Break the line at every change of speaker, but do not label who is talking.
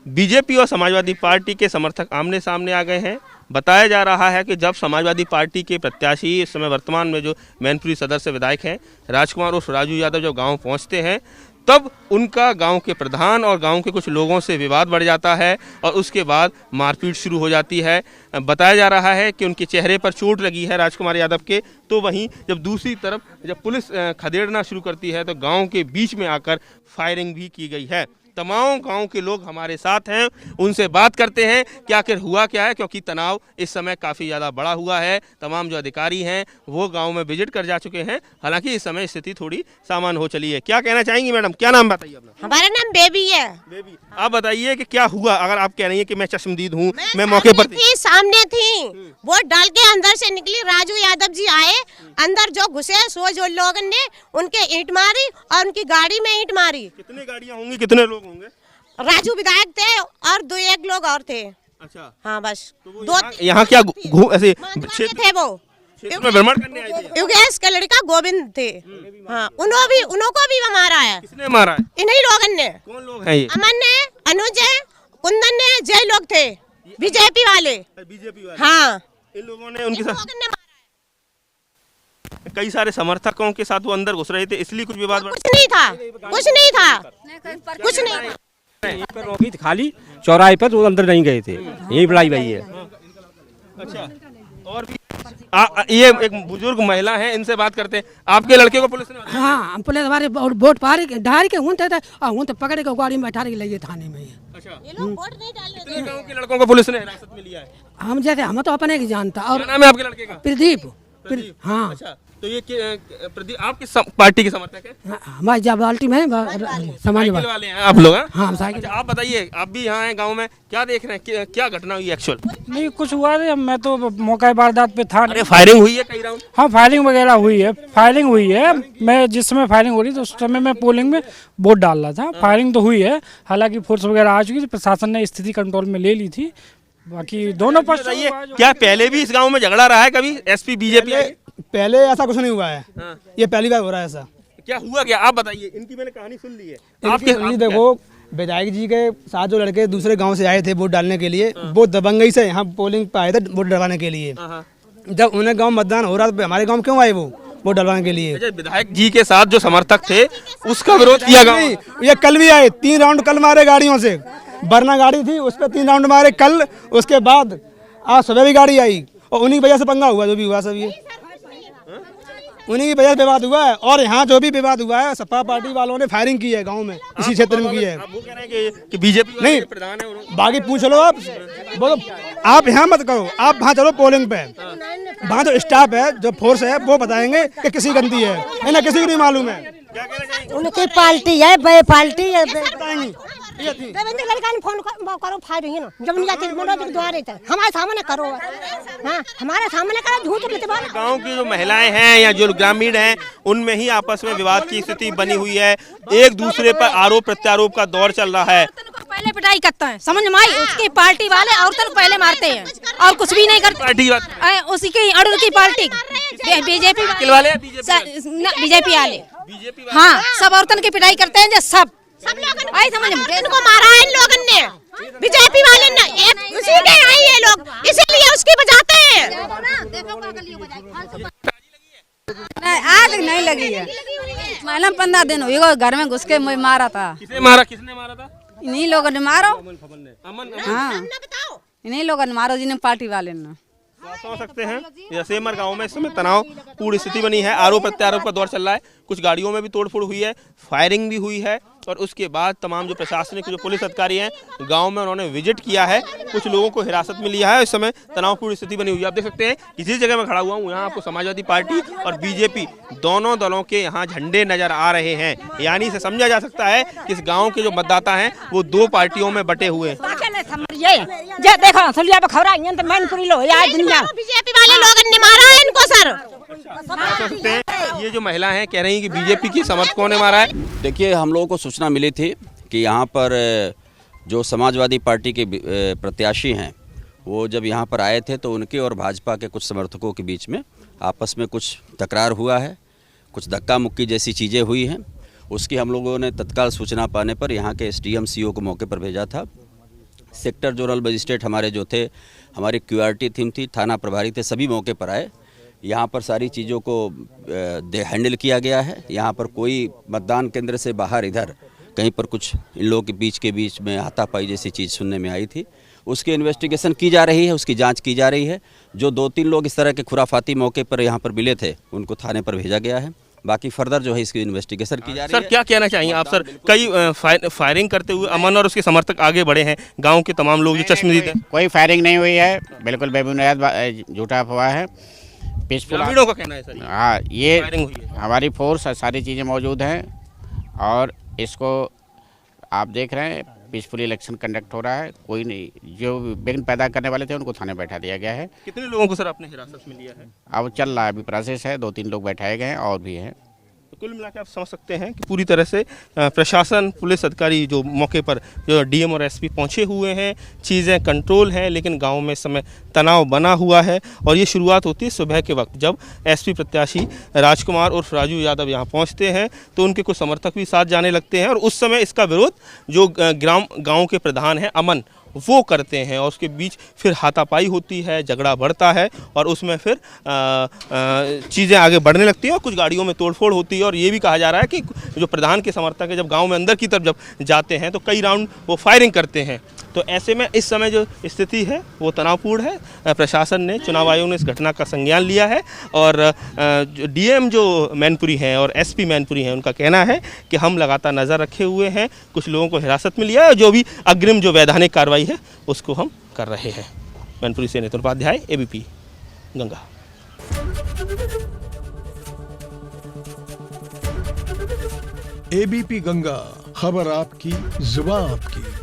BJP और Samajwadi party के समर्थक आमने सामने आ गए हैं। बताया जा रहा है कि जब समाजवादी पार्टी के प्रत्याशी इस समय वर्तमान में जो मैनपुरी सदर से विधायक हैं राजकुमार उर्फ राजू यादव जब गांव पहुंचते हैं तब उनका गांव के प्रधान और गांव के कुछ लोगों से विवाद बढ़ जाता है और उसके बाद मारपीट शुरू हो जाती है। बताया जा रहा है कि उनके चेहरे पर चोट लगी है राजकुमार यादव के। तो वहीं जब दूसरी तरफ जब पुलिस खदेड़ना शुरू करती है तो गांव के बीच में आकर फायरिंग भी की गई है। तमाम गांव के लोग हमारे साथ हैं, उनसे बात करते हैं कि आखिर हुआ क्या है, क्योंकि तनाव इस समय काफ़ी ज़्यादा बढ़ा हुआ है। तमाम जो अधिकारी हैं वो गांव में विजिट कर जा चुके हैं। हालांकि इस समय स्थिति थोड़ी सामान्य हो चली है। क्या कहना चाहेंगी मैडम, क्या नाम बताइए अपना?
हमारा नाम बेबी है।
बेबी, आप बताइए कि क्या हुआ। अगर आप कह रही हैं कि मैं चश्मदीद हूँ, मैं मौके पर
थी, सामने थी, वोट डाल के अंदर से निकली, राजू यादव जी आए, अंदर जो घुसे सो जो लोगों ने उनके ईंट मारी और उनकी गाड़ी में ईंट मारी।
कितने गाड़ियाँ होंगी, कितने लोग होंगे?
राजू विधायक थे और दो एक लोग और थे।
अच्छा,
हाँ बस
तो
दो
यहाँ क्या ऐसे
थे वो
में भ्रमण करने आए थे?
योगेश का लड़का गोविंद थे। हाँ, उनको भी मारा है।
किसने मारा है?
इन्हीं लोगों ने।
कौन लोग हैं ये?
अमन ने, अनुज है, कुंदन ने, जय लोग थे बीजेपी वाले।
बीजेपी वाले?
हाँ,
इन लोगों ने उनके साथ कई सारे समर्थकों के साथ वो अंदर घुस रहे थे, इसलिए कुछ विवाद
कुछ नहीं था, कुछ नहीं था, कुछ नहीं था।
यहीं पर रोकी थी, खाली चौराहे पर, वो अंदर नहीं गए थे, यही लड़ाई भाई है।
अच्छा, और भी ये एक बुजुर्ग महिला है, इनसे बात करते हैं। आपके लड़के को पुलिस ने?
हाँ, पुलिस हमारे वोट पार डाल के हूँ तो पकड़ के गाड़ी में बैठा के लिए थाने में।
अच्छा,
ये लोग वोट नहीं डालने
कितने गांव के लड़कों को पुलिस ने हिरासत में लिया है?
हम जैसे हम तो अपने की जानता। और
क्या नाम है आपके लड़के का?
प्रदीप। हाँ।
अच्छा, तो ये प्रदीप आप किस पार्टी के समर्थक हैं?
हमारी जब बाल्टी में समाजवादी
साइकिल वाले हैं आप लोग?
हाँ, हम साइकिल।
अच्छा, आप बताइए, आप भी यहाँ हैं गांव में, क्या देख रहे हैं, क्या घटना हुई एक्चुअल?
नहीं कुछ हुआ नहीं, मैं तो मौका वारदात पे था।
अरे फायरिंग हुई है कई राउंड?
हाँ, फायरिंग वगैरह हुई है, फायरिंग हुई है। मैं जिस समय फायरिंग हो रही थी उस समय मैं पोलिंग में वोट डाल रहा था। फायरिंग तो हुई है, हालांकि फोर्स वगैरह आ चुकी थी, प्रशासन ने स्थिति कंट्रोल में ले ली थी। बाकी दोनों पक्ष।
क्या पहले भी इस गांव में झगड़ा रहा है कभी? SP BJP?
पहले ऐसा कुछ नहीं हुआ है।
हाँ।
ये पहली बार हो रहा है ऐसा।
क्या हुआ क्या, आप बताइए। इनकी मैंने कहानी सुन ली है।
आप देखो, विधायक जी के साथ जो लड़के दूसरे गांव से आए थे वोट डालने के लिए, वो दबंगई से यहाँ पोलिंग पे आए थे वोट डलवाने के लिए। जब उन्हें गांव मतदान हो रहा था, हमारे गांव क्यों आए वो वोट डलवाने के लिए?
विधायक जी के साथ जो समर्थक थे उसका विरोध किया गाँव।
ये कल भी आए, 3 राउंड कल मारे गाड़ियों से। वरना गाड़ी थी उस पर 3 राउंड मारे कल। उसके बाद आज सुबह भी गाड़ी आई और उन्हीं की वजह से पंगा हुआ, जो भी हुआ सब ये उन्हीं की वजह से विवाद हुआ है। और यहाँ जो भी विवाद हुआ है, सपा पार्टी वालों ने फायरिंग की है गांव में, इसी क्षेत्र में की है।
वो कह रहे हैं कि बीजेपी
नहीं,
प्रधान है,
बाकी पूछ लो आप। बोलो, आप यहाँ मत करो, आप वहाँ चलो पोलिंग पे। वहाँ जो स्टाफ है, जो फोर्स है, वो बताएंगे कि किसी गंदी है, इन्हें किसी को नहीं मालूम है।
उनकी पार्टी है, बे पार्टी है।
फोन करो, फायरिंग है ना, जब नहीं जाती मनोज द्वारे थे, हमारे सामने करो। हाँ, हमारे सामने करो, झूठ मत बोलो।
गांव की जो महिलाएं हैं या जो ग्रामीण हैं, उनमें ही आपस में विवाद की स्थिति बनी हुई है। एक दूसरे पर आरोप प्रत्यारोप का दौर चल रहा है।
पहले पिटाई करता है, समझ में आई? उसकी पार्टी वाले औरतों को पहले मारते हैं और कुछ भी नहीं करते।
पार्टी
उसी की अड़ुल की पार्टी बीजेपी
वाले,
बीजेपी वाले। हाँ, सब औरतों की पिटाई करते हैं, सब आई समझ में।
इनको मारा है इन लोगों ने, बीजेपी वाले ने। एक उसी के आई ये लोग, इसीलिए उसकी बजाते हैं।
आज नहीं लगी है, मालूम 15 दिन हुई, घर में घुस के मारा था।
किसने मारा? किसने मारा था?
इन्हीं लोगों ने मारो।
अमन?
हाँ, इन्हीं लोगों ने मारो, जिन्हें पार्टी वाले ने।
समझ सकते हैं यसेमर गांव में इस समय तनावपूर्ण स्थिति बनी है। आरोप प्रत्यारोप का दौर चल रहा है। कुछ गाड़ियों में भी तोड़फोड़ हुई है, फायरिंग भी हुई है। और उसके बाद तमाम जो प्रशासनिक जो पुलिस अधिकारी हैं गांव में, उन्होंने विजिट किया है, कुछ लोगों को हिरासत में लिया है। इस समय तनावपूर्ण स्थिति बनी हुई है। आप देख सकते हैं किसी जगह में खड़ा हुआ हूँ, यहाँ आपको समाजवादी पार्टी और बीजेपी दोनों दलों के यहाँ झंडे नजर आ रहे हैं। यानी इसे समझा जा सकता है कि इस गाँव के जो मतदाता हैं वो 2 पार्टियों में बटे हुए हैं।
बीजेपी वाले लोगों ने मारा है इनको सर।
सकते हैं ये जो महिला हैं कह रही हैं कि बीजेपी की समर्थकों ने मारा है।
देखिए, हम लोगों को सूचना मिली थी कि यहाँ पर जो समाजवादी पार्टी के प्रत्याशी हैं वो जब यहाँ पर आए थे तो उनके और भाजपा के कुछ समर्थकों के बीच में आपस में कुछ तकरार हुआ है, कुछ धक्का मुक्की जैसी चीज़ें हुई हैं। उसकी हम लोगों ने तत्काल सूचना पाने पर यहाँ के SDM CO को मौके पर भेजा था सेक्टर जोनल मजिस्ट्रेट हमारे जो थे, हमारी QRT टीम थी, थाना प्रभारी थे, सभी मौके पर आए। यहाँ पर सारी चीज़ों को हैंडल किया गया है। यहाँ पर कोई मतदान केंद्र से बाहर इधर कहीं पर कुछ इन लोगों के बीच में हाथापाई जैसी चीज़ सुनने में आई थी, उसकी इन्वेस्टिगेशन की जा रही है, उसकी जांच की जा रही है। जो 2-3 लोग इस तरह के खुराफाती मौके पर यहाँ पर मिले थे, उनको थाने पर भेजा गया है। बाकी फर्दर जो है इसकी इन्वेस्टिगेशन की जा रही है।
सर क्या कहना चाहिए आप सर? कई फायरिंग करते हुए अमन और उसके समर्थक आगे बढ़े हैं, गांव के तमाम लोग जो चश्मदीद हैं।
कोई फायरिंग नहीं हुई है, बिल्कुल बेबुनियाद झूठा अफवाह है। पीसफुल
ग्रामीणों का कहना है सर।
हाँ, ये
फायरिंग हुई है।
हमारी फोर्स सारी चीज़ें मौजूद हैं और इसको आप देख रहे हैं पीसफुल इलेक्शन कंडक्ट हो रहा है। कोई नहीं, जो विघ्न पैदा करने वाले थे उनको थाने बैठा दिया गया है।
कितने लोगों को सर आपने हिरासत में लिया है?
अब चल रहा है, अभी प्रोसेस है, 2-3 लोग बैठाए गए हैं और भी हैं।
तो कुल मिलाकर आप समझ सकते हैं कि पूरी तरह से प्रशासन, पुलिस अधिकारी जो मौके पर जो डीएम और एसपी पहुंचे हुए हैं, चीज़ें कंट्रोल हैं, लेकिन गांव में इस समय तनाव बना हुआ है। और ये शुरुआत होती है सुबह के वक्त, जब एसपी प्रत्याशी राजकुमार उर्फ राजू यादव यहाँ पहुँचते हैं तो उनके कुछ समर्थक भी साथ जाने लगते हैं और उस समय इसका विरोध जो गाँव के प्रधान हैं अमन, वो करते हैं और उसके बीच फिर हाथापाई होती है, झगड़ा बढ़ता है और उसमें फिर चीज़ें आगे बढ़ने लगती हैं और कुछ गाड़ियों में तोड़फोड़ होती है। और ये भी कहा जा रहा है कि जो प्रधान के समर्थक है जब गांव में अंदर की तरफ जब जाते हैं तो कई राउंड वो फायरिंग करते हैं। तो ऐसे में इस समय जो स्थिति है वो तनावपूर्ण है। प्रशासन ने, चुनाव आयोग ने इस घटना का संज्ञान लिया है और डीएम जो मैनपुरी हैं और एसपी मैनपुरी हैं, उनका कहना है कि हम लगातार नज़र रखे हुए हैं, कुछ लोगों को हिरासत में लिया है और जो भी अग्रिम जो वैधानिक कार्रवाई है उसको हम कर रहे हैं। मैनपुरी से नितिन उपाध्याय, ABP गंगा।
ABP गंगा, खबर आपकी, जुबान आपकी।